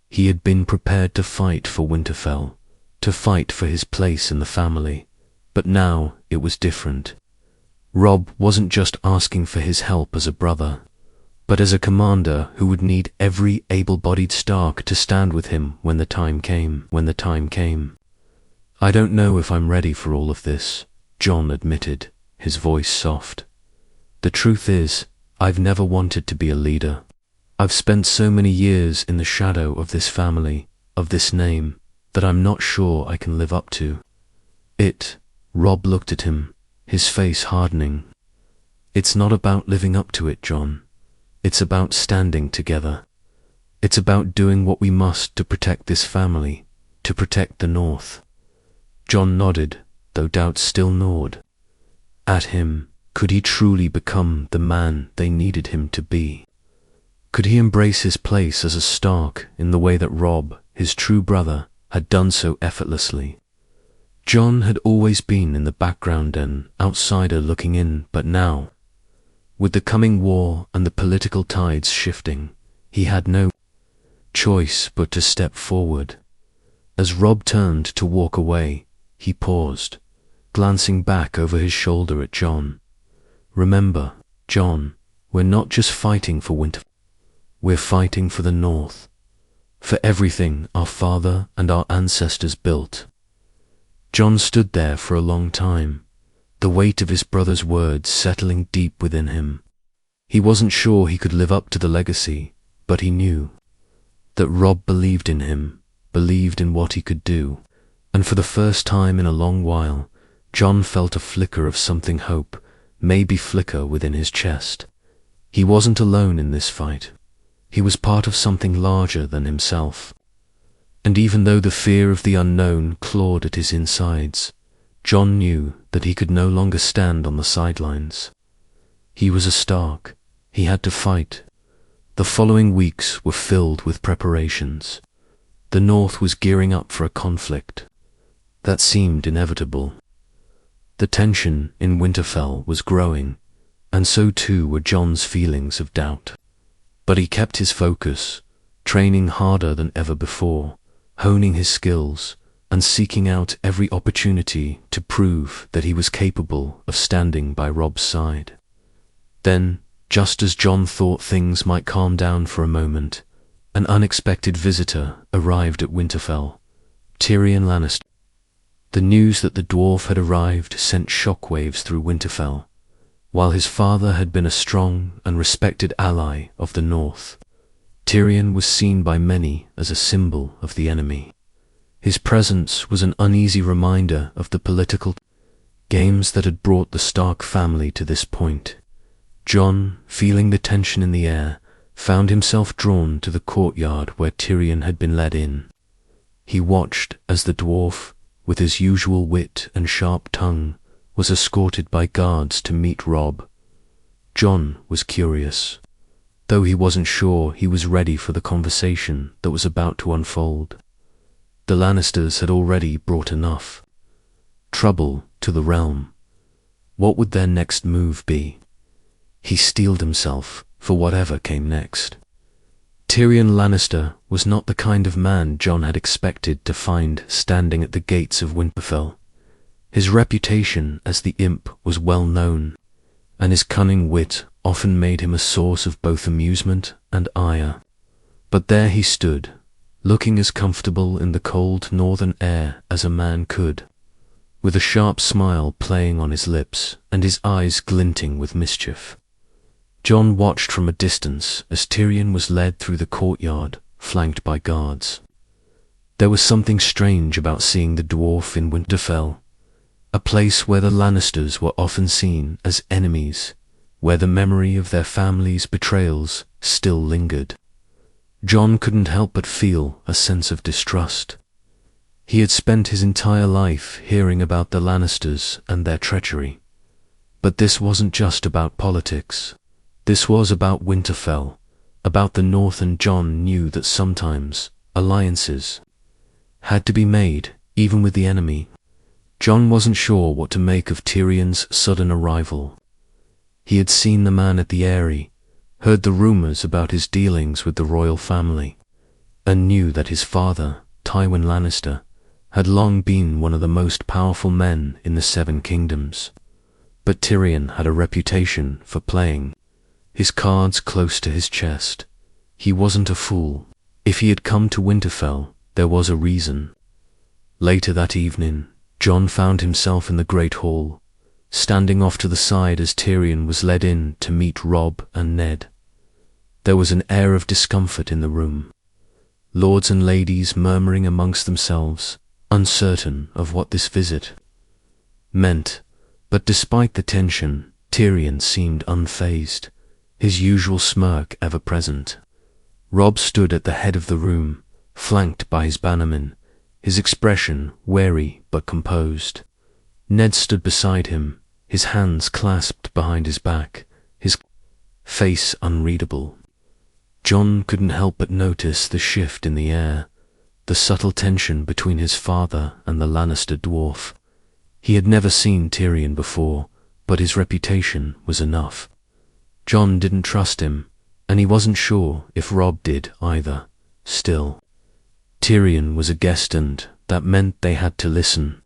He had been prepared to fight for Winterfell, to fight for his place in the family, but now it was different. Robb wasn't just asking for his help as a brother, but as a commander who would need every able-bodied Stark to stand with him when the time came. "I don't know if I'm ready for all of this," Jon admitted, his voice soft. "The truth is, I've never wanted to be a leader. I've spent so many years in the shadow of this family, of this name, that I'm not sure I can live up to it." Robb looked at him, his face hardening. "It's not about living up to it, Jon. It's about standing together. It's about doing what we must to protect this family, to protect the North." Jon nodded, though doubt still gnawed at him. Could he truly become the man they needed him to be? Could he embrace his place as a Stark in the way that Robb, his true brother, had done so effortlessly? Jon had always been in the background, an outsider looking in, but now, with the coming war and the political tides shifting, he had no choice but to step forward. As Robb turned to walk away, he paused, glancing back over his shoulder at Jon. "Remember, Jon, we're not just fighting for Winterfell. We're fighting for the North, for everything our father and our ancestors built." Jon stood there for a long time, the weight of his brother's words settling deep within him. He wasn't sure he could live up to the legacy, but he knew that Robb believed in him, believed in what he could do, and for the first time in a long while, Jon felt a flicker of something hope, maybe flicker within his chest. He wasn't alone in this fight. He was part of something larger than himself. And even though the fear of the unknown clawed at his insides, Jon knew that he could no longer stand on the sidelines. He was a Stark. He had to fight. The following weeks were filled with preparations. The North was gearing up for a conflict that seemed inevitable. The tension in Winterfell was growing, and so too were Jon's feelings of doubt. But he kept his focus, training harder than ever before, honing his skills, and seeking out every opportunity to prove that he was capable of standing by Robb's side. Then, just as Jon thought things might calm down for a moment, an unexpected visitor arrived at Winterfell, Tyrion Lannister. The news that the dwarf had arrived sent shockwaves through Winterfell. While his father had been a strong and respected ally of the North, Tyrion was seen by many as a symbol of the enemy. His presence was an uneasy reminder of the political games that had brought the Stark family to this point. Jon, feeling the tension in the air, found himself drawn to the courtyard where Tyrion had been led in. He watched as the dwarf, with his usual wit and sharp tongue, was escorted by guards to meet Robb. Jon was curious, though he wasn't sure he was ready for the conversation that was about to unfold. The Lannisters had already brought enough trouble to the realm. What would their next move be? He steeled himself for whatever came next. Tyrion Lannister was not the kind of man Jon had expected to find standing at the gates of Winterfell. His reputation as the imp was well known, and his cunning wit often made him a source of both amusement and ire. But there he stood, looking as comfortable in the cold northern air as a man could, with a sharp smile playing on his lips and his eyes glinting with mischief. Jon watched from a distance as Tyrion was led through the courtyard, flanked by guards. There was something strange about seeing the dwarf in Winterfell, a place where the Lannisters were often seen as enemies, where the memory of their family's betrayals still lingered. Jon couldn't help but feel a sense of distrust. He had spent his entire life hearing about the Lannisters and their treachery. But this wasn't just about politics. This was about Winterfell, about the North, and Jon knew that sometimes alliances had to be made, even with the enemy. Jon wasn't sure what to make of Tyrion's sudden arrival. He had seen the man at the Eyrie, heard the rumors about his dealings with the royal family, and knew that his father, Tywin Lannister, had long been one of the most powerful men in the Seven Kingdoms. But Tyrion had a reputation for playing his cards close to his chest. He wasn't a fool. If he had come to Winterfell, there was a reason. Later that evening, Jon found himself in the Great Hall, standing off to the side as Tyrion was led in to meet Robb and Ned. There was an air of discomfort in the room, lords and ladies murmuring amongst themselves, uncertain of what this visit meant. But despite the tension, Tyrion seemed unfazed, his usual smirk ever present. Robb stood at the head of the room, flanked by his bannermen, his expression wary but composed. Ned stood beside him, his hands clasped behind his back, his face unreadable. Jon couldn't help but notice the shift in the air, the subtle tension between his father and the Lannister dwarf. He had never seen Tyrion before, but his reputation was enough. Jon didn't trust him, and he wasn't sure if Robb did either. Still, Tyrion was a guest, and that meant they had to listen.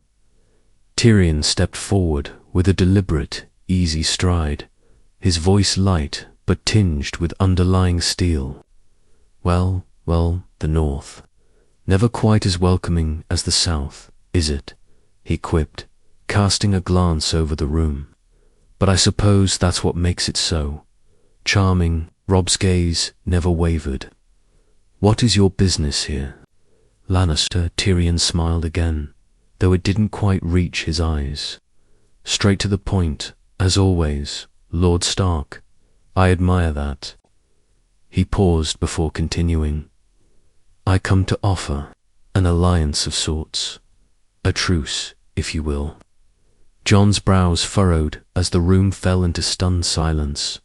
Tyrion stepped forward with a deliberate, easy stride, his voice light but tinged with underlying steel. Well, the North. Never quite as welcoming as the South, is it? He quipped, casting a glance over the room. But I suppose that's what makes it so. Charming. Robb's gaze never wavered. What is your business here? Lannister. Tyrion smiled again, though it didn't quite reach his eyes. Straight to the point, as always, Lord Stark. I admire that. He paused before continuing. I come to offer an alliance of sorts. A truce, if you will. Jon's brows furrowed as the room fell into stunned silence.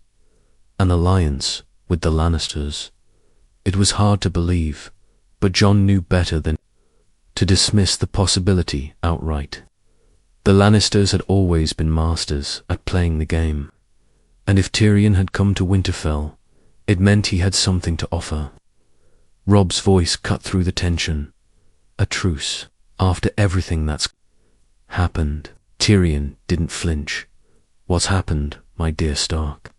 An alliance, with the Lannisters. It was hard to believe, but Jon knew better than to dismiss the possibility outright. The Lannisters had always been masters at playing the game, and if Tyrion had come to Winterfell, it meant he had something to offer. Robb's voice cut through the tension. A truce. After everything that's happened. Tyrion didn't flinch. What's happened, my dear Stark,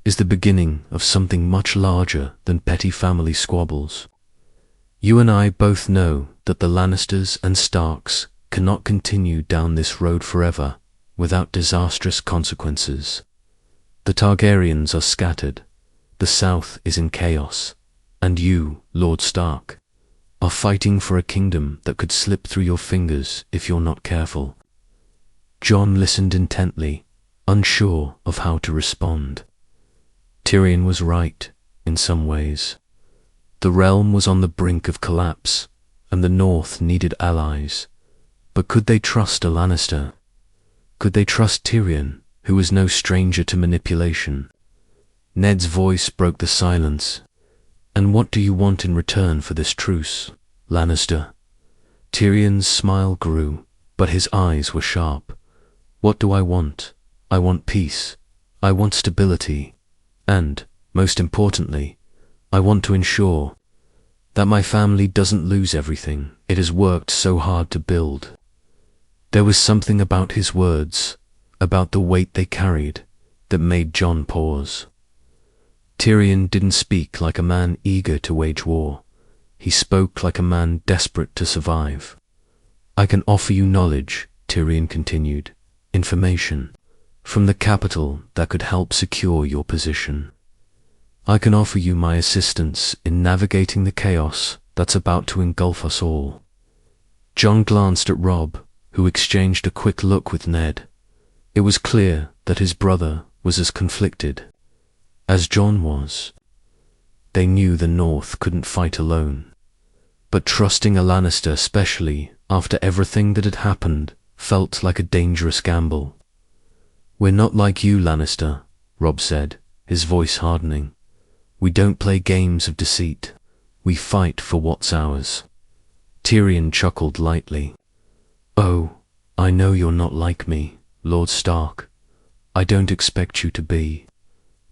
is the beginning of something much larger than petty family squabbles. You and I both know that the Lannisters and Starks cannot continue down this road forever without disastrous consequences. The Targaryens are scattered, the South is in chaos, and you, Lord Stark, are fighting for a kingdom that could slip through your fingers if you're not careful. Jon listened intently, unsure of how to respond. Tyrion was right, in some ways. The realm was on the brink of collapse, and the North needed allies. But could they trust a Lannister? Could they trust Tyrion, who was no stranger to manipulation? Ned's voice broke the silence. And what do you want in return for this truce, Lannister? Tyrion's smile grew, but his eyes were sharp. What do I want? I want peace. I want stability. And, most importantly, I want to ensure that my family doesn't lose everything it has worked so hard to build. There was something about his words, about the weight they carried, that made Jon pause. Tyrion didn't speak like a man eager to wage war. He spoke like a man desperate to survive. I can offer you knowledge, Tyrion continued, information, from the capital that could help secure your position. I can offer you my assistance in navigating the chaos that's about to engulf us all. Jon glanced at Robb, who exchanged a quick look with Ned. It was clear that his brother was as conflicted as Jon was. They knew the North couldn't fight alone, but trusting a Lannister, especially after everything that had happened, felt like a dangerous gamble. We're not like you, Lannister, Robb said, his voice hardening. We don't play games of deceit. We fight for what's ours. Tyrion chuckled lightly. Oh, I know you're not like me, Lord Stark. I don't expect you to be.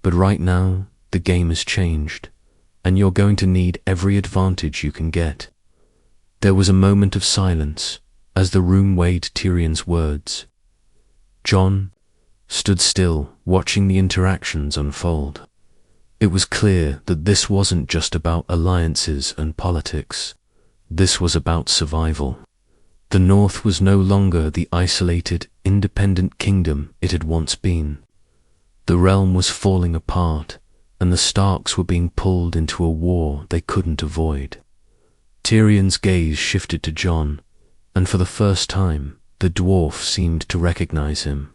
But right now, the game has changed, and you're going to need every advantage you can get. There was a moment of silence as the room weighed Tyrion's words. Jon stood still, watching the interactions unfold. It was clear that this wasn't just about alliances and politics. This was about survival. The North was no longer the isolated, independent kingdom it had once been. The realm was falling apart, and the Starks were being pulled into a war they couldn't avoid. Tyrion's gaze shifted to Jon, and for the first time, the dwarf seemed to recognize him.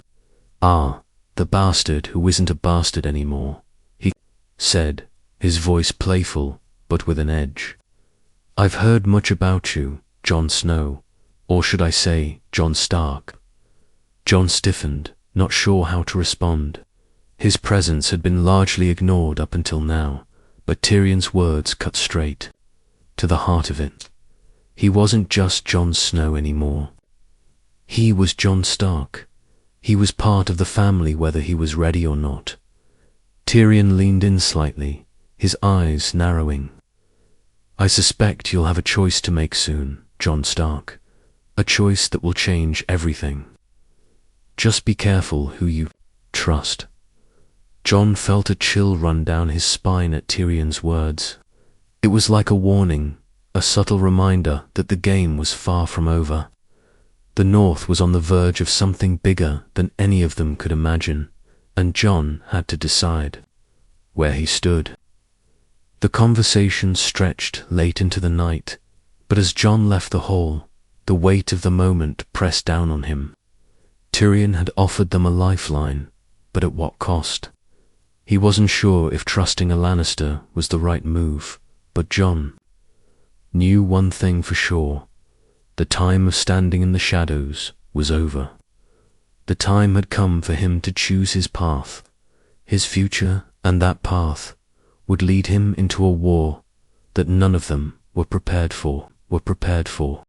Ah, the bastard who isn't a bastard anymore, he said, his voice playful, but with an edge. I've heard much about you, Jon Snow, or should I say, Jon Stark. Jon stiffened, not sure how to respond. His presence had been largely ignored up until now, but Tyrion's words cut straight to the heart of it. He wasn't just Jon Snow anymore. He was Jon Stark. He was part of the family whether he was ready or not. Tyrion leaned in slightly, his eyes narrowing. I suspect you'll have a choice to make soon, Jon Stark. A choice that will change everything. Just be careful who you trust. Jon felt a chill run down his spine at Tyrion's words. It was like a warning, a subtle reminder that the game was far from over. The North was on the verge of something bigger than any of them could imagine, and Jon had to decide where he stood. The conversation stretched late into the night, but as Jon left the hall, the weight of the moment pressed down on him. Tyrion had offered them a lifeline, but at what cost? He wasn't sure if trusting a Lannister was the right move, but Jon knew one thing for sure. The time of standing in the shadows was over. The time had come for him to choose his path, his future, and that path would lead him into a war that none of them were prepared for.